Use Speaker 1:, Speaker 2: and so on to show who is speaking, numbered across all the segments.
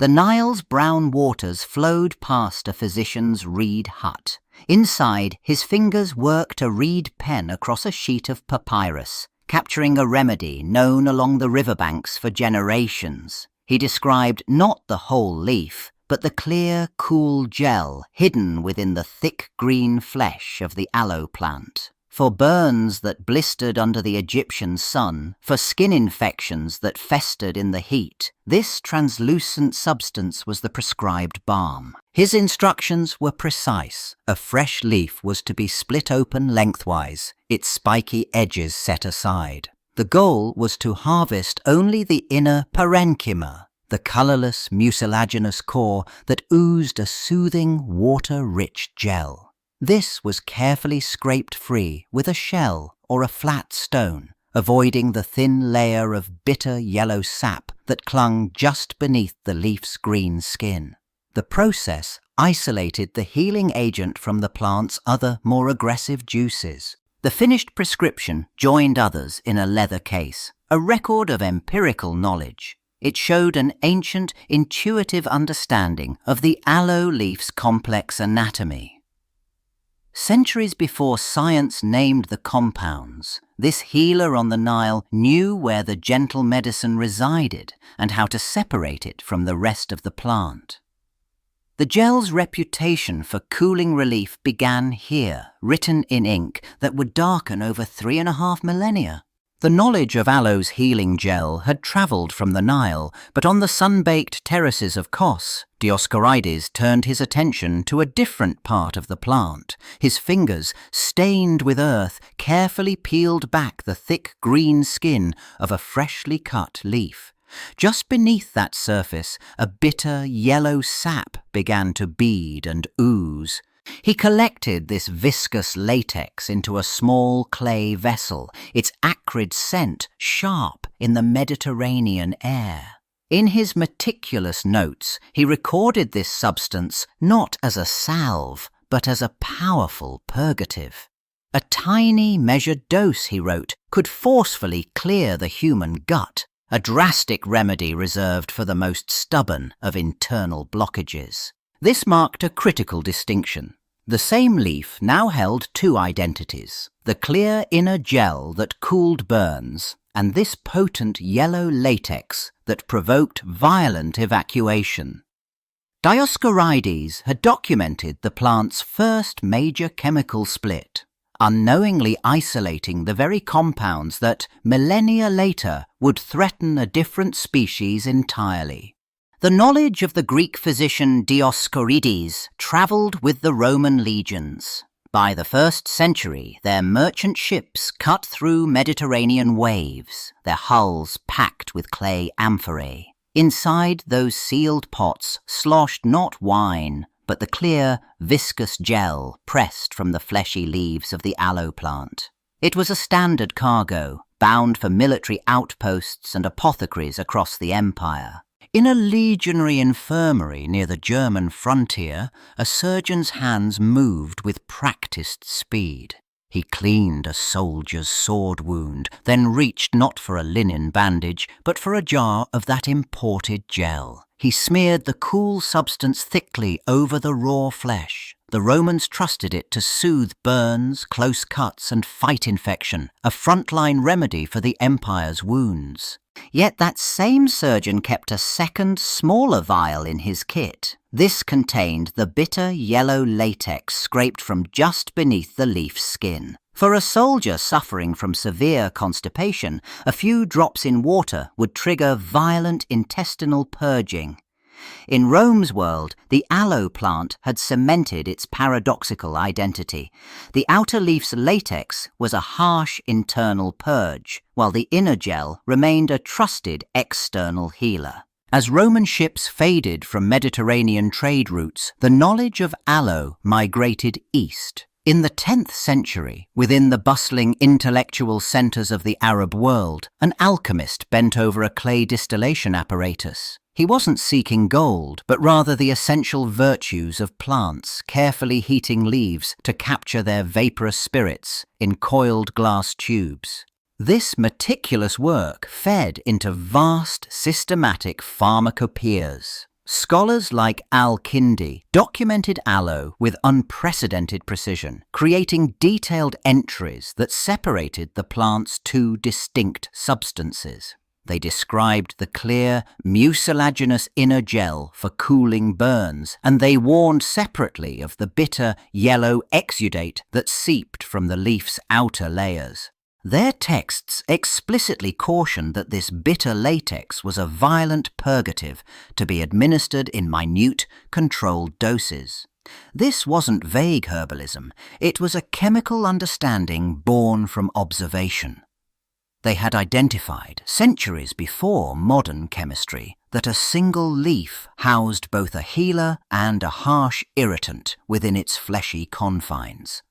Speaker 1: The Nile's brown waters flowed past a physician's reed hut. Inside, his fingers worked a reed pen across a sheet of papyrus, capturing a remedy known along the riverbanks for generations. He described not the whole leaf, but the clear, cool gel hidden within the thick green flesh of the aloe plant. For burns that blistered under the Egyptian sun, for skin infections that festered in the heat, this translucent substance was the prescribed balm. His instructions were precise. A fresh leaf was to be split open lengthwise, its spiky edges set aside. The goal was to harvest only the inner parenchyma, the colourless mucilaginous core that oozed a soothing, water-rich gel. This was carefully scraped free with a shell or a flat stone, avoiding the thin layer of bitter yellow sap that clung just beneath the leaf's green skin. The process isolated the healing agent from the plant's other, more aggressive juices. The finished prescription joined others in a leather case, a record of empirical knowledge. It showed an ancient, intuitive understanding of the aloe leaf's complex anatomy. Centuries before science named the compounds, this healer on the Nile knew where the gentle medicine resided and how to separate it from the rest of the plant. The gel's reputation for cooling relief began here, written in ink that would darken over 3.5 millennia. The knowledge of aloe's healing gel had travelled from the Nile, but on the sun-baked terraces of Kos, Dioscorides turned his attention to a different part of the plant. His fingers, stained with earth, carefully peeled back the thick green skin of a freshly cut leaf. Just beneath that surface, a bitter yellow sap began to bead and ooze. He collected this viscous latex into a small clay vessel, its acrid scent sharp in the Mediterranean air. In his meticulous notes, he recorded this substance not as a salve, but as a powerful purgative. A tiny measured dose, he wrote, could forcefully clear the human gut, a drastic remedy reserved for the most stubborn of internal blockages. This marked a critical distinction. The same leaf now held two identities, the clear inner gel that cooled burns, and this potent yellow latex that provoked violent evacuation. Dioscorides had documented the plant's first major chemical split, unknowingly isolating the very compounds that, millennia later, would threaten a different species entirely. The knowledge of the Greek physician Dioscorides travelled with the Roman legions. By the 1st century, their merchant ships cut through Mediterranean waves, their hulls packed with clay amphorae. Inside those sealed pots sloshed not wine, but the clear, viscous gel pressed from the fleshy leaves of the aloe plant. It was a standard cargo, bound for military outposts and apothecaries across the empire. In a legionary infirmary near the German frontier, a surgeon's hands moved with practiced speed. He cleaned a soldier's sword wound, then reached not for a linen bandage, but for a jar of that imported gel. He smeared the cool substance thickly over the raw flesh. The Romans trusted it to soothe burns, close cuts, and fight infection, a frontline remedy for the empire's wounds. Yet that same surgeon kept a second, smaller vial in his kit. This contained the bitter yellow latex scraped from just beneath the leaf's skin. For a soldier suffering from severe constipation, a few drops in water would trigger violent intestinal purging. In Rome's world, the aloe plant had cemented its paradoxical identity. The outer leaf's latex was a harsh internal purge, while the inner gel remained a trusted external healer. As Roman ships faded from Mediterranean trade routes, the knowledge of aloe migrated east. In the 10th century, within the bustling intellectual centres of the Arab world, an alchemist bent over a clay distillation apparatus. He wasn't seeking gold, but rather the essential virtues of plants, carefully heating leaves to capture their vaporous spirits in coiled glass tubes. This meticulous work fed into vast, systematic pharmacopoeias. Scholars like Al-Kindi documented aloe with unprecedented precision, creating detailed entries that separated the plant's two distinct substances. They described the clear, mucilaginous inner gel for cooling burns, and they warned separately of the bitter, yellow exudate that seeped from the leaf's outer layers. Their texts explicitly cautioned that this bitter latex was a violent purgative to be administered in minute, controlled doses. This wasn't vague herbalism, it was a chemical understanding born from observation. They had identified, centuries before modern chemistry, that a single leaf housed both a healer and a harsh irritant within its fleshy confines.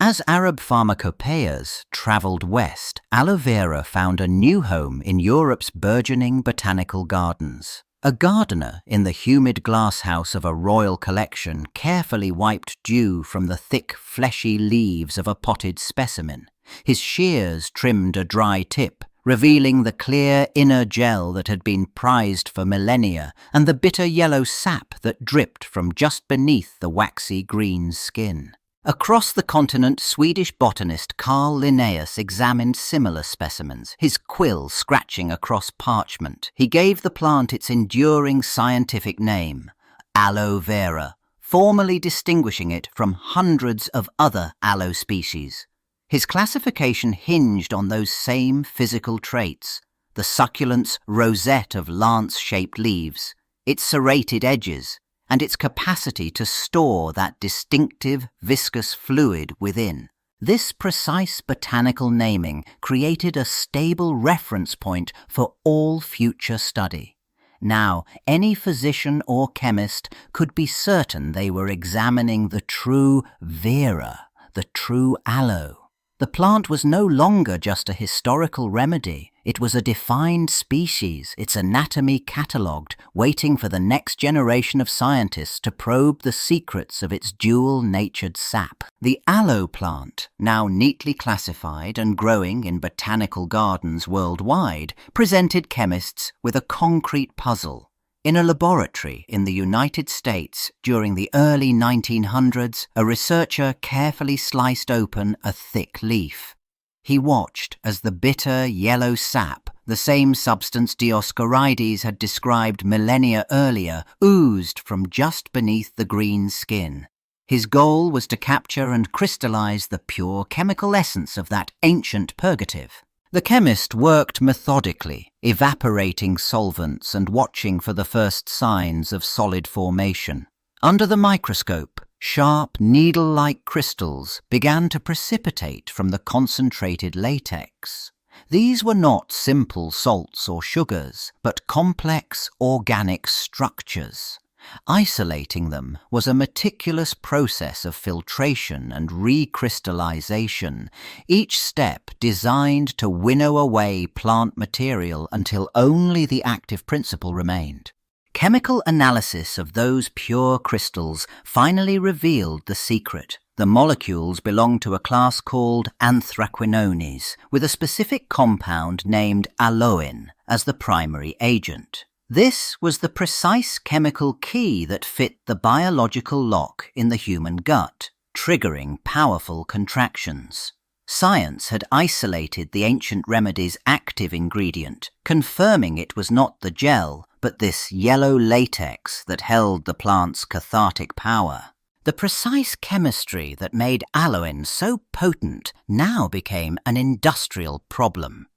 Speaker 1: As Arab pharmacopoeias travelled west, aloe vera found a new home in Europe's burgeoning botanical gardens. A gardener in the humid glasshouse of a royal collection carefully wiped dew from the thick, fleshy leaves of a potted specimen. His shears trimmed a dry tip, revealing the clear inner gel that had been prized for millennia and the bitter yellow sap that dripped from just beneath the waxy green skin. Across the continent, Swedish botanist Carl Linnaeus examined similar specimens, his quill scratching across parchment. He gave the plant its enduring scientific name, aloe vera, formally distinguishing it from hundreds of other aloe species. His classification hinged on those same physical traits, the succulent's rosette of lance-shaped leaves, its serrated edges, and its capacity to store that distinctive viscous fluid within. This precise botanical naming created a stable reference point for all future study. Now, any physician or chemist could be certain they were examining the true vera, the true aloe. The plant was no longer just a historical remedy. It was a defined species, its anatomy catalogued, waiting for the next generation of scientists to probe the secrets of its dual-natured sap. The aloe plant, now neatly classified and growing in botanical gardens worldwide, presented chemists with a concrete puzzle. In a laboratory in the United States during the early 1900s, a researcher carefully sliced open a thick leaf. He watched as the bitter yellow sap, the same substance Dioscorides had described millennia earlier, oozed from just beneath the green skin. His goal was to capture and crystallize the pure chemical essence of that ancient purgative. The chemist worked methodically, evaporating solvents and watching for the first signs of solid formation. Under the microscope, sharp, needle-like crystals began to precipitate from the concentrated latex. These were not simple salts or sugars, but complex organic structures. Isolating them was a meticulous process of filtration and recrystallization, each step designed to winnow away plant material until only the active principle remained. Chemical analysis of those pure crystals finally revealed the secret. The molecules belong to a class called anthraquinones, with a specific compound named aloin as the primary agent. This was the precise chemical key that fit the biological lock in the human gut, triggering powerful contractions. Science had isolated the ancient remedy's active ingredient, confirming it was not the gel, but this yellow latex that held the plant's cathartic power. The precise chemistry that made aloin so potent now became an industrial problem.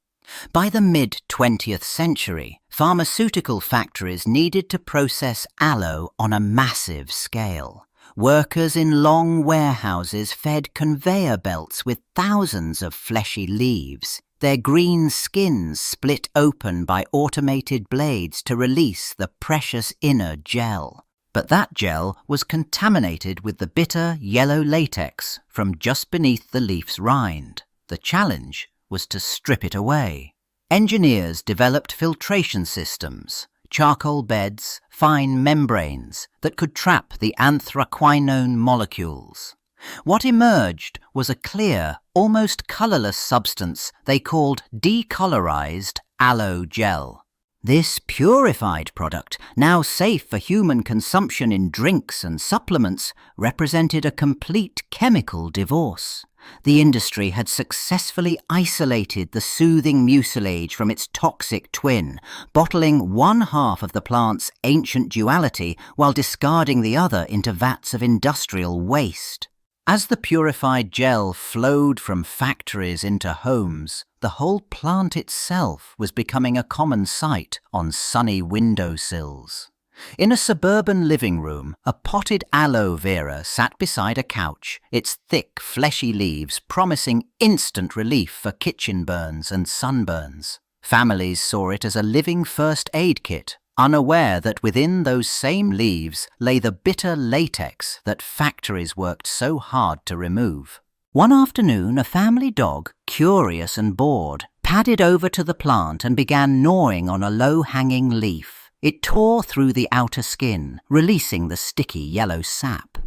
Speaker 1: By the mid-20th century, pharmaceutical factories needed to process aloe on a massive scale. Workers in long warehouses fed conveyor belts with thousands of fleshy leaves, their green skins split open by automated blades to release the precious inner gel. But that gel was contaminated with the bitter yellow latex from just beneath the leaf's rind. The challenge was to strip it away. Engineers developed filtration systems, charcoal beds, fine membranes that could trap the anthraquinone molecules. What emerged was a clear, almost colorless substance they called decolorized aloe gel. This purified product, now safe for human consumption in drinks and supplements, represented a complete chemical divorce. The industry had successfully isolated the soothing mucilage from its toxic twin, bottling one half of the plant's ancient duality while discarding the other into vats of industrial waste. As the purified gel flowed from factories into homes, the whole plant itself was becoming a common sight on sunny windowsills. In a suburban living room, a potted aloe vera sat beside a couch, its thick, fleshy leaves promising instant relief for kitchen burns and sunburns. Families saw it as a living first aid kit, unaware that within those same leaves lay the bitter latex that factories worked so hard to remove. One afternoon, a family dog, curious and bored, padded over to the plant and began gnawing on a low-hanging leaf. It tore through the outer skin, releasing the sticky yellow sap.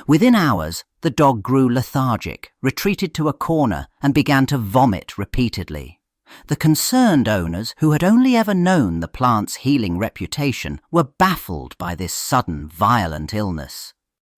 Speaker 1: Within hours, the dog grew lethargic, retreated to a corner, and began to vomit repeatedly. The concerned owners, who had only ever known the plant's healing reputation, were baffled by this sudden, violent illness.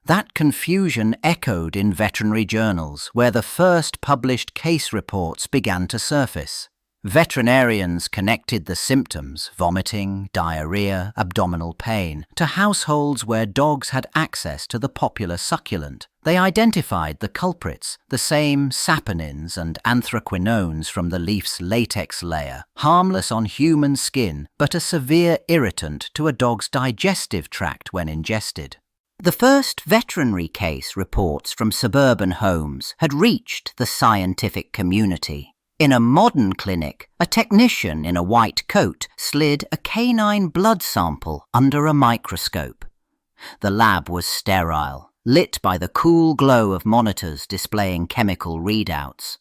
Speaker 1: That confusion echoed in veterinary journals, where the first published case reports began to surface. Veterinarians connected the symptoms, vomiting, diarrhea, abdominal pain, to households where dogs had access to the popular succulent. They identified the culprits, the same saponins and anthraquinones from the leaf's latex layer, harmless on human skin but a severe irritant to a dog's digestive tract when ingested. The first veterinary case reports from suburban homes had reached the scientific community. In a modern clinic, a technician in a white coat slid a canine blood sample under a microscope. The lab was sterile, lit by the cool glow of monitors displaying chemical readouts.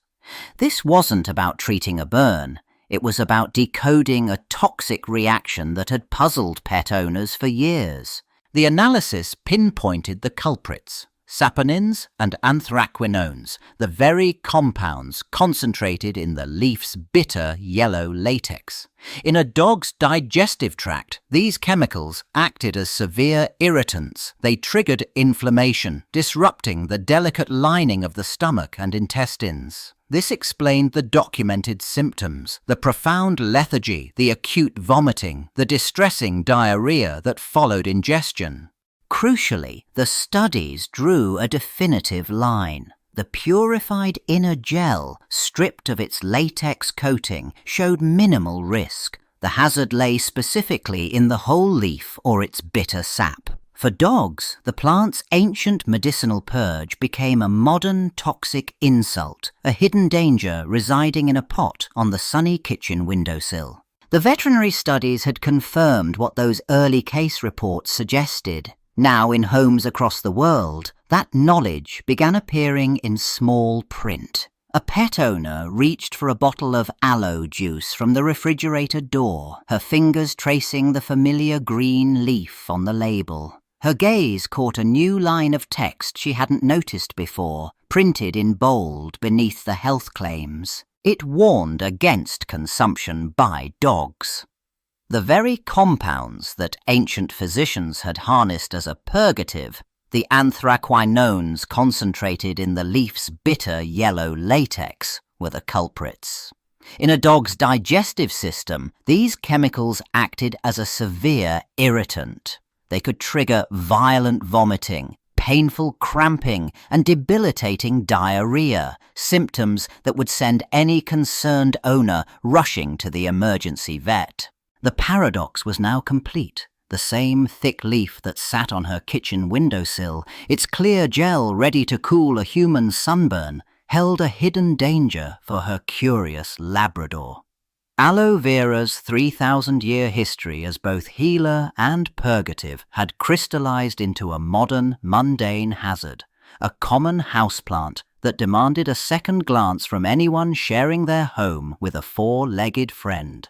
Speaker 1: This wasn't about treating a burn. It was about decoding a toxic reaction that had puzzled pet owners for years. The analysis pinpointed the culprits: saponins and anthraquinones, the very compounds concentrated in the leaf's bitter yellow latex. In a dog's digestive tract, these chemicals acted as severe irritants. They triggered inflammation, disrupting the delicate lining of the stomach and intestines. This explained the documented symptoms: the profound lethargy, the acute vomiting, the distressing diarrhea that followed ingestion. Crucially, the studies drew a definitive line. The purified inner gel, stripped of its latex coating, showed minimal risk. The hazard lay specifically in the whole leaf or its bitter sap. For dogs, the plant's ancient medicinal purge became a modern toxic insult, a hidden danger residing in a pot on the sunny kitchen windowsill. The veterinary studies had confirmed what those early case reports suggested. Now, in homes across the world, that knowledge began appearing in small print. A pet owner reached for a bottle of aloe juice from the refrigerator door, her fingers tracing the familiar green leaf on the label. Her gaze caught a new line of text she hadn't noticed before, printed in bold beneath the health claims. It warned against consumption by dogs. The very compounds that ancient physicians had harnessed as a purgative, the anthraquinones concentrated in the leaf's bitter yellow latex, were the culprits. In a dog's digestive system, these chemicals acted as a severe irritant. They could trigger violent vomiting, painful cramping, and debilitating diarrhea, symptoms that would send any concerned owner rushing to the emergency vet. The paradox was now complete. The same thick leaf that sat on her kitchen windowsill, its clear gel ready to cool a human sunburn, held a hidden danger for her curious Labrador. Aloe vera's 3,000-year history as both healer and purgative had crystallized into a modern, mundane hazard, a common houseplant that demanded a second glance from anyone sharing their home with a four-legged friend.